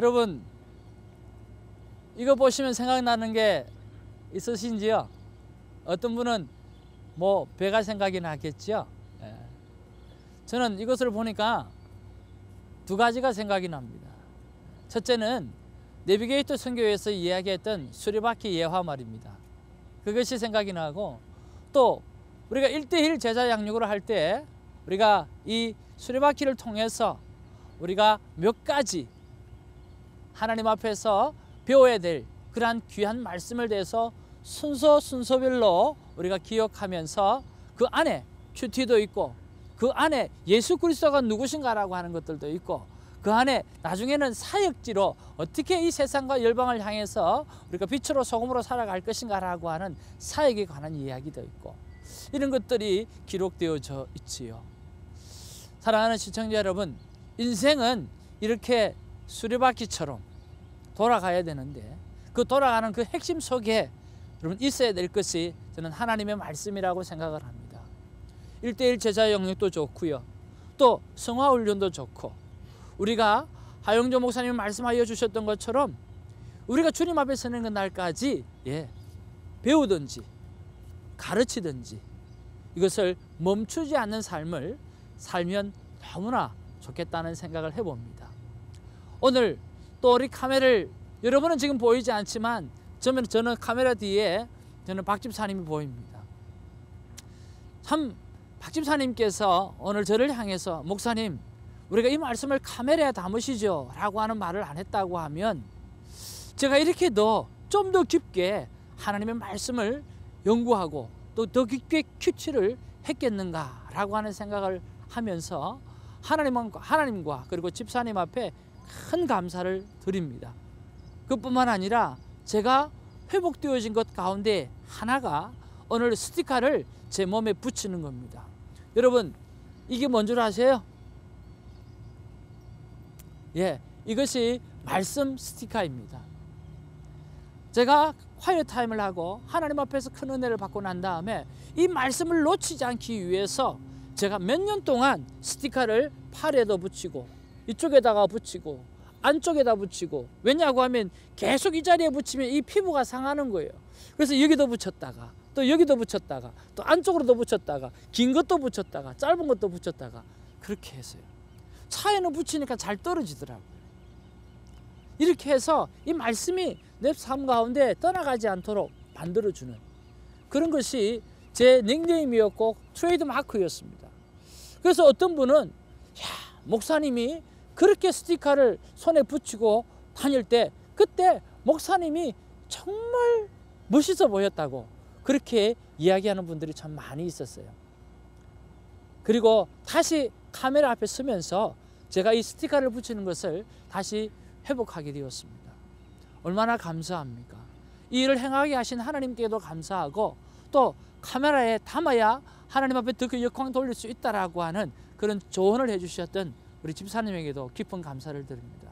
여러분 이거 보시면 생각나는 게 있으신지요? 어떤 분은 뭐 배가 생각이 나겠죠? 예. 저는 이것을 보니까 두 가지가 생각이 납니다. 첫째는 내비게이터 선교에서 이야기했던 수레바퀴 예화 말입니다. 그것이 생각이 나고, 또 우리가 1:1 제자 양육을 할 때 우리가 이 수레바퀴를 통해서 우리가 몇 가지 하나님 앞에서 배워야 될 그러한 귀한 말씀을 대해서 순서별로 우리가 기억하면서 그 안에 큐티도 있고, 그 안에 예수 그리스도가 누구신가라고 하는 것들도 있고, 그 안에 나중에는 사역지로 어떻게 이 세상과 열방을 향해서 우리가 빛으로 소금으로 살아갈 것인가라고 하는 사역에 관한 이야기도 있고, 이런 것들이 기록되어져 있지요. 사랑하는 시청자 여러분, 인생은 이렇게 수레바퀴처럼 돌아가야 되는데, 그 돌아가는 그 핵심 속에 여러분 있어야 될 것이 저는 하나님의 말씀이라고 생각을 합니다. 1:1 제자 영역도 좋고요, 또 성화훈련도 좋고, 우리가 하영조 목사님이 말씀하여 주셨던 것처럼 우리가 주님 앞에 서는 그 날까지 배우든지 가르치든지 이것을 멈추지 않는 삶을 살면 너무나 좋겠다는 생각을 해봅니다. 오늘 또 우리 카메라를, 여러분은 지금 보이지 않지만 저는 카메라 뒤에 저는 박 집사님이 보입니다. 참 박 집사님께서 오늘 저를 향해서 목사님, 우리가 이 말씀을 카메라에 담으시죠 라고 하는 말을 안 했다고 하면 제가 이렇게 좀 더 깊게 하나님의 말씀을 연구하고 또 더 깊게 큐티를 했겠는가 라고 하는 생각을 하면서 하나님과 그리고 집사님 앞에 큰 감사를 드립니다. 그뿐만 아니라 제가 회복되어진 것 가운데 하나가 오늘 스티커를 제 몸에 붙이는 겁니다. 여러분, 이게 뭔 줄 아세요? 이것이 말씀 스티커입니다. 제가 화요 타임을 하고 하나님 앞에서 큰 은혜를 받고 난 다음에 이 말씀을 놓치지 않기 위해서 제가 몇 년 동안 스티커를 팔에도 붙이고 이쪽에다가 붙이고 안쪽에다 붙이고, 왜냐고 하면 계속 이 자리에 붙이면 이 피부가 상하는 거예요. 그래서 여기도 붙였다가 또 여기도 붙였다가 또 안쪽으로도 붙였다가 긴 것도 붙였다가 짧은 것도 붙였다가 그렇게 했어요. 차에는 붙이니까 잘 떨어지더라고요. 이렇게 해서 이 말씀이 내 삶 가운데 떠나가지 않도록 만들어주는 그런 것이 제 닉네임이었고 트레이드 마크였습니다. 그래서 어떤 분은 목사님이 그렇게 스티커를 손에 붙이고 다닐 때 그때 목사님이 정말 멋있어 보였다고 그렇게 이야기하는 분들이 참 많이 있었어요. 그리고 다시 카메라 앞에 서면서 제가 이 스티커를 붙이는 것을 다시 회복하게 되었습니다. 얼마나 감사합니까? 이 일을 행하게 하신 하나님께도 감사하고, 또 카메라에 담아야 하나님 앞에 더 그 영광 돌릴 수 있다라고 하는 그런 조언을 해주셨던 우리 집사님에게도 깊은 감사를 드립니다.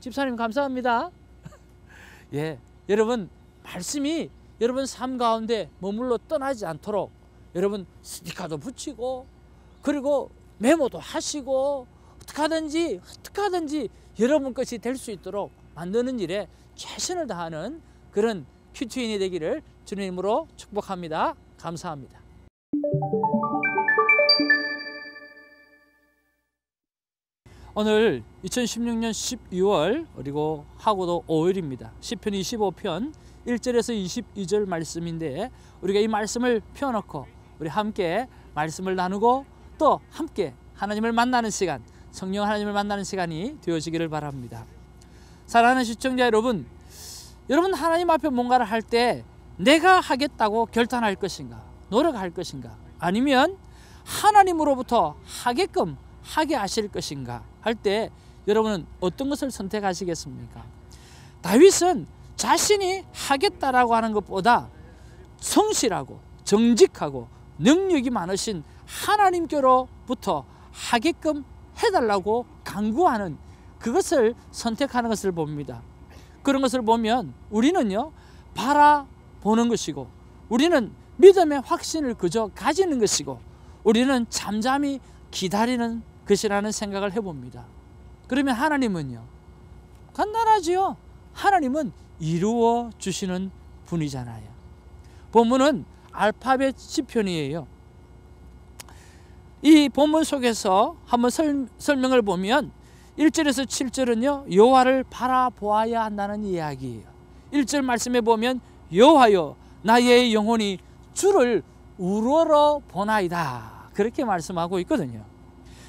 집사님 감사합니다. 여러분 말씀이 여러분 삶 가운데 머물러 떠나지 않도록 여러분 스티커도 붙이고 그리고 메모도 하시고 어떻게 하든지 여러분 것이 될 수 있도록 만드는 일에 최선을 다하는 그런 큐티인이 되기를 주님으로 축복합니다. 감사합니다. 오늘 2016년 12월 그리고 하고도 5일입니다. 시편 25편 1절에서 22절 말씀인데, 우리가 이 말씀을 펴놓고 우리 함께 말씀을 나누고 또 함께 하나님을 만나는 시간, 성령 하나님을 만나는 시간이 되어지기를 바랍니다. 사랑하는 시청자 여러분, 하나님 앞에 뭔가를 할 때 내가 하겠다고 결단할 것인가, 노력할 것인가, 아니면 하나님으로부터 하게끔 하게 하실 것인가 할 때 여러분은 어떤 것을 선택하시겠습니까? 다윗은 자신이 하겠다라고 하는 것보다 성실하고 정직하고 능력이 많으신 하나님께로부터 하게끔 해달라고 간구하는 그것을 선택하는 것을 봅니다. 그런 것을 보면 우리는요, 바라보는 것이고, 우리는 믿음의 확신을 그저 가지는 것이고, 우리는 잠잠히 기다리는 것이라는 생각을 해봅니다. 그러면 하나님은요, 간단하지요. 하나님은 이루어 주시는 분이잖아요. 본문은 알파벳 시편이에요. 이 본문 속에서 한번 설명을 보면 1절에서 7절은요, 여호와를 바라보아야 한다는 이야기예요. 1절 말씀에 보면 여호와여 나의 영혼이 주를 우러러 보나이다, 그렇게 말씀하고 있거든요.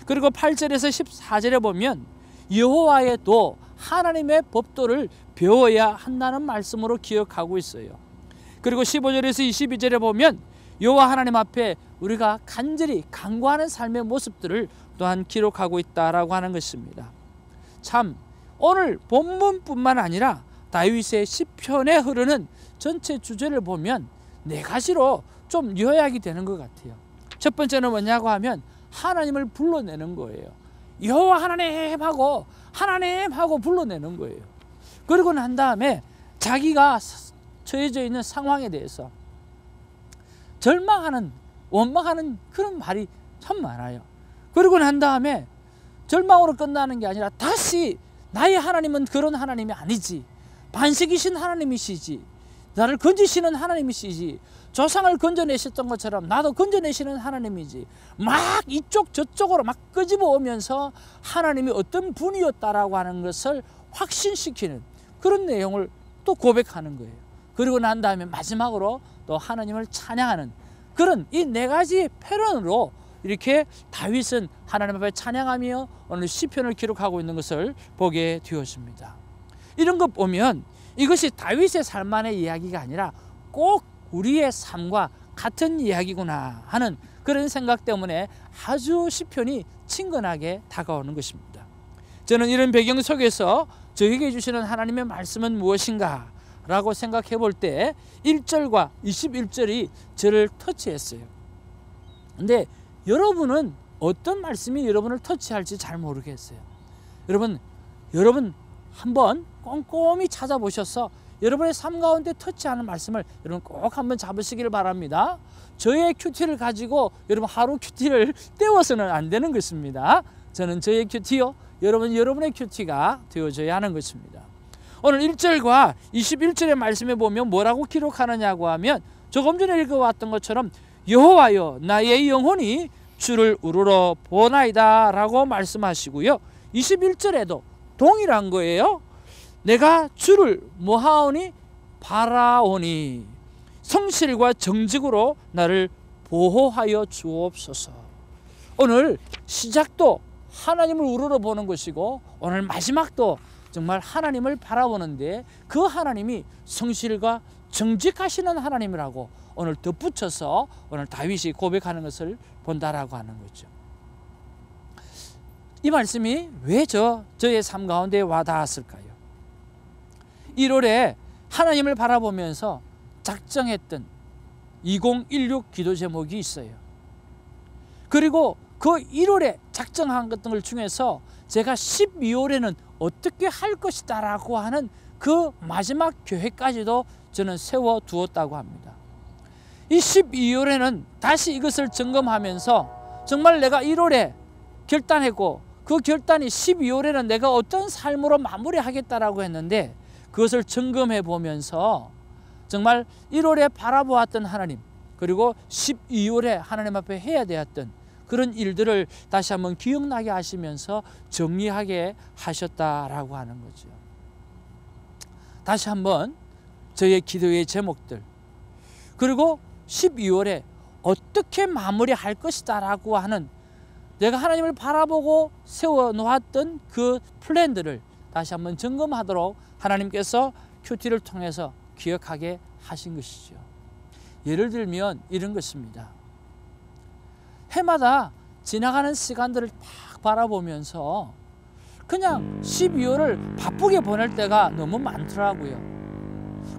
그리고 8절에서 14절에 보면 여호와의 도, 하나님의 법도를 배워야 한다는 말씀으로 기억하고 있어요. 그리고 15절에서 22절에 보면 여호와 하나님 앞에 우리가 간절히 간구하는 삶의 모습들을 또한 기록하고 있다라고 하는 것입니다. 참 오늘 본문뿐만 아니라 다윗의 시편에 흐르는 전체 주제를 보면 네 가지로 좀 요약이 되는 것 같아요. 첫 번째는 뭐냐고 하면 하나님을 불러내는 거예요. 여호와 하나님 하고 불러내는 거예요. 그리고 난 다음에 자기가 처해져 있는 상황에 대해서 절망하는, 원망하는 그런 말이 참 많아요. 그리고 난 다음에 절망으로 끝나는 게 아니라 다시 나의 하나님은 그런 하나님이 아니지, 반석이신 하나님이시지, 나를 건지시는 하나님이시지, 조상을 건져내셨던 것처럼 나도 건져내시는 하나님이지, 막 이쪽 저쪽으로 막 끄집어 오면서 하나님이 어떤 분이었다라고 하는 것을 확신시키는 그런 내용을 또 고백하는 거예요. 그리고 난 다음에 마지막으로 또 하나님을 찬양하는 그런 이 네 가지 패런으로 이렇게 다윗은 하나님 앞에 찬양하며 오늘 시편을 기록하고 있는 것을 보게 되었습니다. 이런 것 보면 이것이 다윗의 삶만의 이야기가 아니라 꼭 우리의 삶과 같은 이야기구나 하는 그런 생각 때문에 아주 시편이 친근하게 다가오는 것입니다. 저는 이런 배경 속에서 저에게 주시는 하나님의 말씀은 무엇인가 라고 생각해 볼 때 1절과 21절이 저를 터치했어요. 근데 여러분은 어떤 말씀이 여러분을 터치할지 잘 모르겠어요. 여러분 한번 꼼꼼히 찾아보셔서 여러분의 삶 가운데 터치하는 말씀을 여러분 꼭 한번 잡으시기를 바랍니다. 저의 큐티를 가지고 여러분 하루 큐티를 때워서는 안 되는 것입니다. 저는 저의 큐티요, 여러분의 큐티가 되어져야 하는 것입니다. 오늘 1절과 21절의 말씀에 보면 뭐라고 기록하느냐고 하면 조금 전에 읽어왔던 것처럼 여호와여 나의 영혼이 주를 우러러 보나이다 라고 말씀하시고요, 21절에도 동일한 거예요. 내가 주를 뭐하오니 바라오니 성실과 정직으로 나를 보호하여 주옵소서. 오늘 시작도 하나님을 우러러 보는 것이고 오늘 마지막도 정말 하나님을 바라보는데 그 하나님이 성실과 정직하시는 하나님이라고 오늘 덧붙여서 오늘 다윗이 고백하는 것을 본다라고 하는 거죠. 이 말씀이 왜 저의 삶 가운데 와닿았을까요? 1월에 하나님을 바라보면서 작정했던 2016 기도 제목이 있어요. 그리고 그 1월에 작정한 것들 중에서 제가 12월에는 어떻게 할 것이다 라고 하는 그 마지막 계획까지도 저는 세워두었다고 합니다. 이 12월에는 다시 이것을 점검하면서 정말 내가 1월에 결단했고 그 결단이 12월에는 내가 어떤 삶으로 마무리하겠다라고 했는데 그것을 점검해 보면서 정말 1월에 바라보았던 하나님, 그리고 12월에 하나님 앞에 해야 되었던 그런 일들을 다시 한번 기억나게 하시면서 정리하게 하셨다라고 하는 거죠. 다시 한번 저의 기도의 제목들, 그리고 12월에 어떻게 마무리할 것이다 라고 하는 내가 하나님을 바라보고 세워놓았던 그 플랜들을 다시 한번 점검하도록 하나님께서 큐티를 통해서 기억하게 하신 것이죠. 예를 들면 이런 것입니다. 해마다 지나가는 시간들을 딱 바라보면서 그냥 12월을 바쁘게 보낼 때가 너무 많더라고요.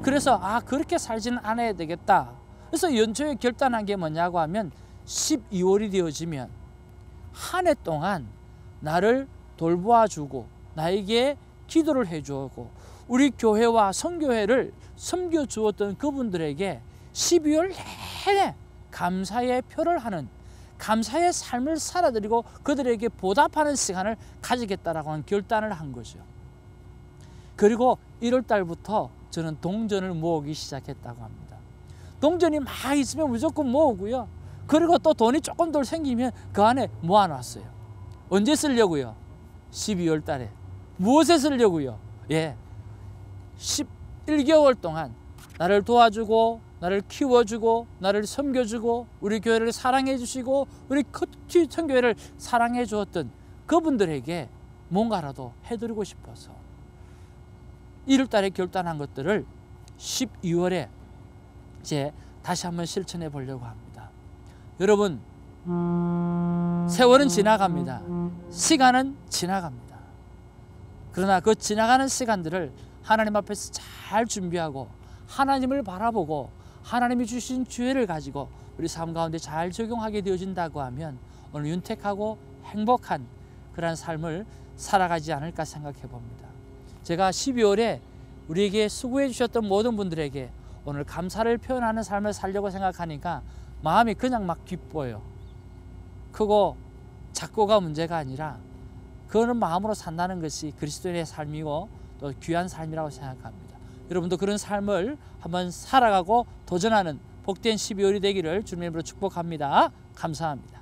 그래서 그렇게 살지는 않아야 되겠다. 그래서 연초에 결단한 게 뭐냐고 하면 12월이 되어지면 한 해 동안 나를 돌보아주고 나에게 기도를 해주고 우리 교회와 선교회를 섬겨주었던 그분들에게 12월 내내 감사의 표를 하는, 감사의 삶을 살아드리고 그들에게 보답하는 시간을 가지겠다라고 하는 결단을 한 거죠. 그리고 1월 달부터 저는 동전을 모으기 시작했다고 합니다. 동전이 막 있으면 무조건 모으고요. 그리고 또 돈이 조금 더 생기면 그 안에 모아놨어요. 언제 쓰려고요? 12월 달에. 무엇에 쓰려고요? 예, 11개월 동안 나를 도와주고 나를 키워주고 나를 섬겨주고 우리 교회를 사랑해 주시고 우리 커티천교회를 사랑해 주었던 그분들에게 뭔가라도 해드리고 싶어서 1월 달에 결단한 것들을 12월에 이제 다시 한번 실천해 보려고 합니다. 여러분, 세월은 지나갑니다. 시간은 지나갑니다. 그러나 그 지나가는 시간들을 하나님 앞에서 잘 준비하고 하나님을 바라보고 하나님이 주신 기회를 가지고 우리 삶 가운데 잘 적용하게 되어진다고 하면 오늘 윤택하고 행복한 그런 삶을 살아가지 않을까 생각해 봅니다. 제가 12월에 우리에게 수고해 주셨던 모든 분들에게 오늘 감사를 표현하는 삶을 살려고 생각하니까 마음이 그냥 막 기뻐요. 크고 작고가 문제가 아니라 그런 마음으로 산다는 것이 그리스도인의 삶이고 또 귀한 삶이라고 생각합니다. 여러분도 그런 삶을 한번 살아가고 도전하는 복된 12월이 되기를 주님의 이름으로 축복합니다. 감사합니다.